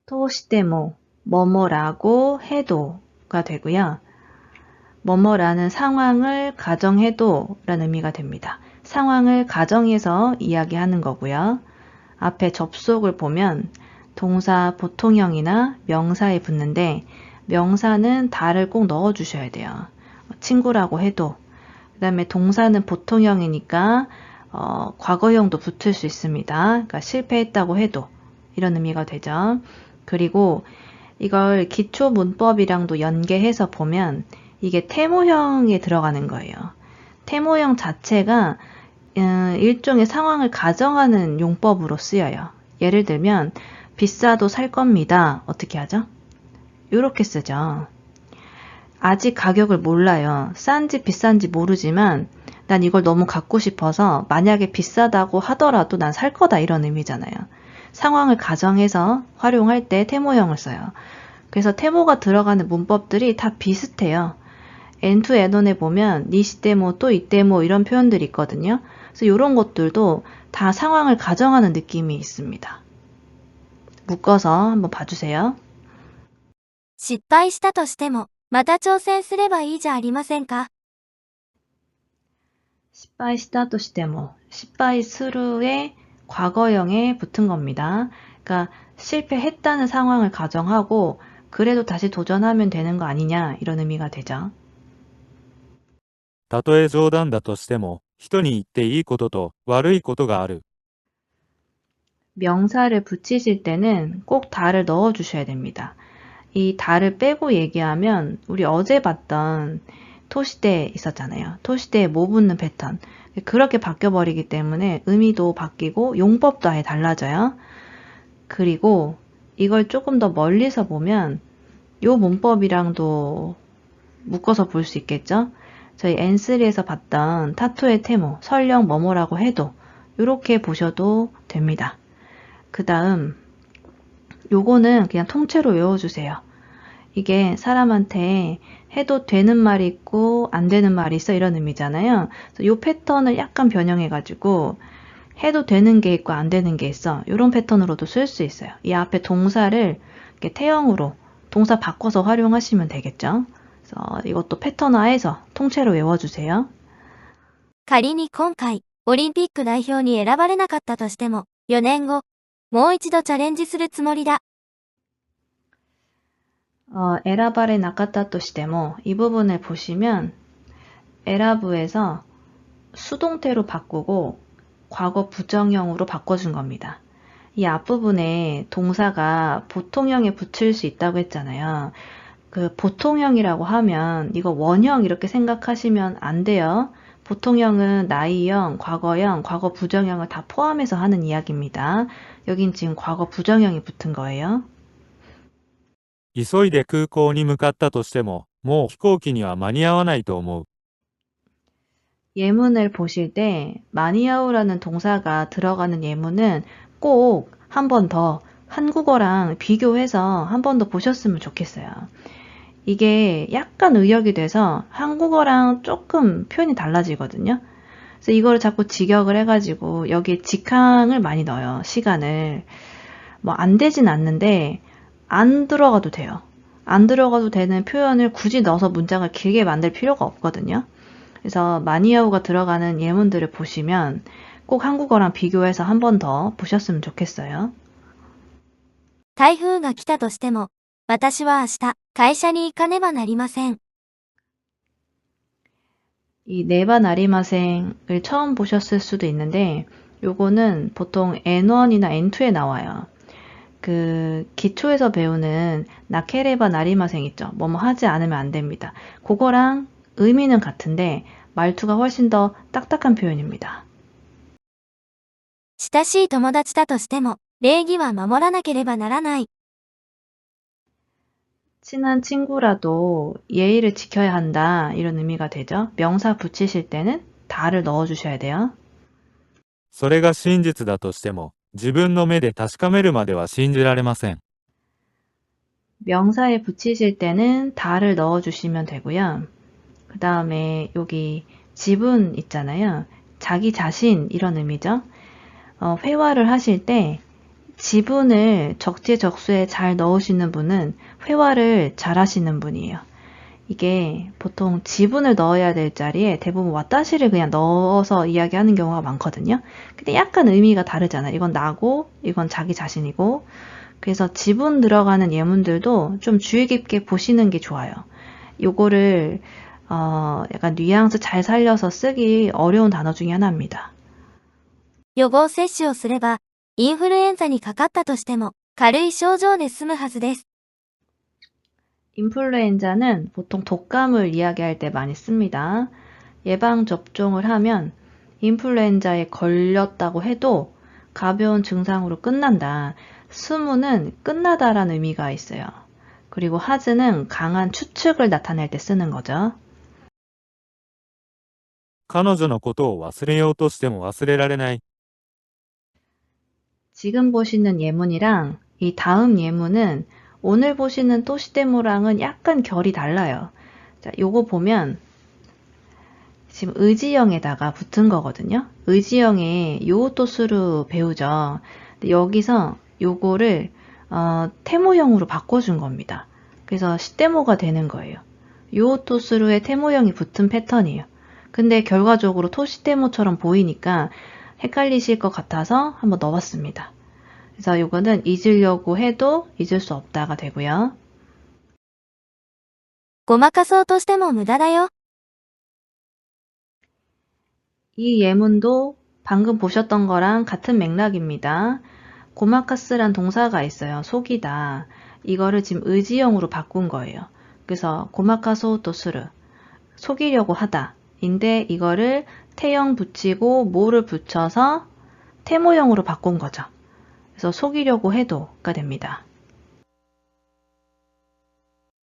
としても, 뭐뭐라고 해도가 되고요. 뭐뭐라는 상황을 가정해도 라는 의미가 됩니다. 상황을 가정해서 이야기하는 거고요. 앞에 접속을 보면 동사 보통형이나 명사에 붙는데 명사는 다를 꼭 넣어주셔야 돼요. 친구라고 해도. 그 다음에 동사는 보통형이니까 과거형도 붙을 수 있습니다. 그러니까 실패했다고 해도 이런 의미가 되죠. 그리고 이걸 기초 문법이랑도 연계해서 보면 이게 태모형에 들어가는 거예요. 태모형 자체가 일종의 상황을 가정하는 용법으로 쓰여요. 예를 들면 비싸도 살 겁니다. 어떻게 하죠? 이렇게 쓰죠. 아직 가격을 몰라요. 싼지 비싼지 모르지만 난 이걸 너무 갖고 싶어서 만약에 비싸다고 하더라도 난 살 거다 이런 의미잖아요. 상황을 가정해서 활용할 때 태모형을 써요. 그래서 태모가 들어가는 문법들이 다 비슷해요. 엔투 엔원에 보면 니시테모 또 이테모 이런 표현들이 있거든요. 그래서 이런 것들도 다 상황을 가정하는 느낌이 있습니다. 묶어서 한번 봐주세요. 失敗したとしても、また挑戦すればいいじゃありませんか。 失敗したとしても 失敗すru에 과거형에 붙은 겁니다. 그러니까 실패했다는 상황을 가정하고 그래도 다시 도전하면 되는 거 아니냐 이런 의미가 되죠. たとえ冗談だとしても、人に言っていいことと悪いことがある。 명사를 붙이실 때는 꼭 다를 넣어주셔야 됩니다. 이 다를 빼고 얘기하면 우리 어제 봤던 토시대 있었잖아요. 토시대에 뭐 붙는 패턴. 그렇게 바뀌어버리기 때문에 의미도 바뀌고 용법도 아예 달라져요. 그리고 이걸 조금 더 멀리서 보면 요 문법이랑도 묶어서 볼 수 있겠죠. 저희 N3에서 봤던 타투의 테모, 설령 뭐뭐라고 해도 이렇게 보셔도 됩니다. 그 다음 요거는 그냥 통째로 외워주세요. 이게 사람한테 해도 되는 말이 있고 안 되는 말이 있어 이런 의미잖아요. 그래서 요 패턴을 약간 변형해가지고 해도 되는 게 있고 안 되는 게 있어. 이런 패턴으로도 쓸 수 있어요. 이 앞에 동사를 이렇게 태형으로 동사 바꿔서 활용하시면 되겠죠. 그래서 이것도 패턴화해서 통째로 외워주세요. 仮に今回、オリンピック代表に選ばれなかったとしても、4年後、もう一度チャレンジするつもりだ。 에라바레 나카타 또 시데모 이 부분을 보시면 에라부에서 수동태로 바꾸고 과거 부정형으로 바꿔준 겁니다. 이 앞부분에 동사가 보통형에 붙일 수 있다고 했잖아요. 그 보통형이라고 하면 이거 원형 이렇게 생각하시면 안 돼요. 보통형은 나이형, 과거형, 과거 부정형을 다 포함해서 하는 이야기입니다. 여긴 지금 과거 부정형이 붙은 거예요. 急いで空港に向かったとしても、もう飛行機には間に合わないと思う。 예문을 보실 때 마니아우라는 동사가 들어가는 예문은 꼭 한 번 더 한국어랑 비교해서 한 번 더 보셨으면 좋겠어요. 이게 약간 의역이 돼서 한국어랑 조금 표현이 달라지거든요. 그래서 이거를 자꾸 직역을 해가지고 여기에 직항을 많이 넣어요. 시간을. 뭐 안 되진 않는데 안 들어가도 돼요. 안 들어가도 되는 표현을 굳이 넣어서 문장을 길게 만들 필요가 없거든요. 그래서 마니아우가 들어가는 예문들을 보시면 꼭 한국어랑 비교해서 한 번 더 보셨으면 좋겠어요. 台風が来たとしても、私は明日、会社に行かねばなりません。 이 네바 나리마생을 처음 보셨을 수도 있는데 요거는 보통 N1이나 N2에 나와요. 그 기초에서 배우는 나케레바 나리마생 있죠. 뭐뭐 하지 않으면 안 됩니다. 그거랑 의미는 같은데 말투가 훨씬 더 딱딱한 표현입니다. 親しい友達だとしても、礼儀は守らなければならない。 친한 친구라도 예의를 지켜야 한다 이런 의미가 되죠. 명사 붙이실 때는 다를 넣어주셔야 돼요. それが真実だとしても、自分の目で確かめるまでは信じられません。 명사에 붙이실 때는 다를 넣어주시면 되고요. 그 다음에 여기 지분 있잖아요. 자기 자신 이런 의미죠. 회화를 하실 때 지분을 적재적소에 잘 넣으시는 분은 회화를 잘 하시는 분이에요. 이게 보통 지분을 넣어야 될 자리에 대부분 와타시를 그냥 넣어서 이야기하는 경우가 많거든요. 근데 약간 의미가 다르잖아요. 이건 나고, 이건 자기 자신이고. 그래서 지분 들어가는 예문들도 좀 주의 깊게 보시는 게 좋아요. 요거를 약간 뉘앙스 잘 살려서 쓰기 어려운 단어 중에 하나입니다. 予防接種をすれば、インフルエンザにかかったとしても、軽い症状で済むはずです。 인플루엔자는 보통 독감을 이야기할 때 많이 씁니다. 예방접종을 하면 인플루엔자에 걸렸다고 해도 가벼운 증상으로 끝난다. 스무는 끝나다라는 의미가 있어요. 그리고 하즈는 강한 추측을 나타낼 때 쓰는 거죠. 彼女のことを忘れようとしても忘れられない。 지금 보시는 예문이랑 이 다음 예문은 오늘 보시는 토시데모랑은 약간 결이 달라요. 자, 요거 보면 지금 의지형에다가 붙은 거거든요. 의지형에 요토스루 배우죠. 근데 여기서 요거를 테모형으로 바꿔준 겁니다. 그래서 시데모가 되는 거예요. 요토스루에 테모형이 붙은 패턴이에요. 근데 결과적으로 토시데모처럼 보이니까 헷갈리실 것 같아서 한번 넣어봤습니다. 그래서 요거는 잊으려고 해도 잊을 수 없다가 되고요. ごまかそうとしても無駄だよ。 이 예문도 방금 보셨던 거랑 같은 맥락입니다. 고마카스란 동사가 있어요. 속이다. 이거를 지금 의지형으로 바꾼 거예요. 그래서 고마카소토 스르 속이려고 하다 인데 이거를 태형 붙이고 모를 붙여서 태모형으로 바꾼 거죠. 그래서 속이려고 해도가 됩니다.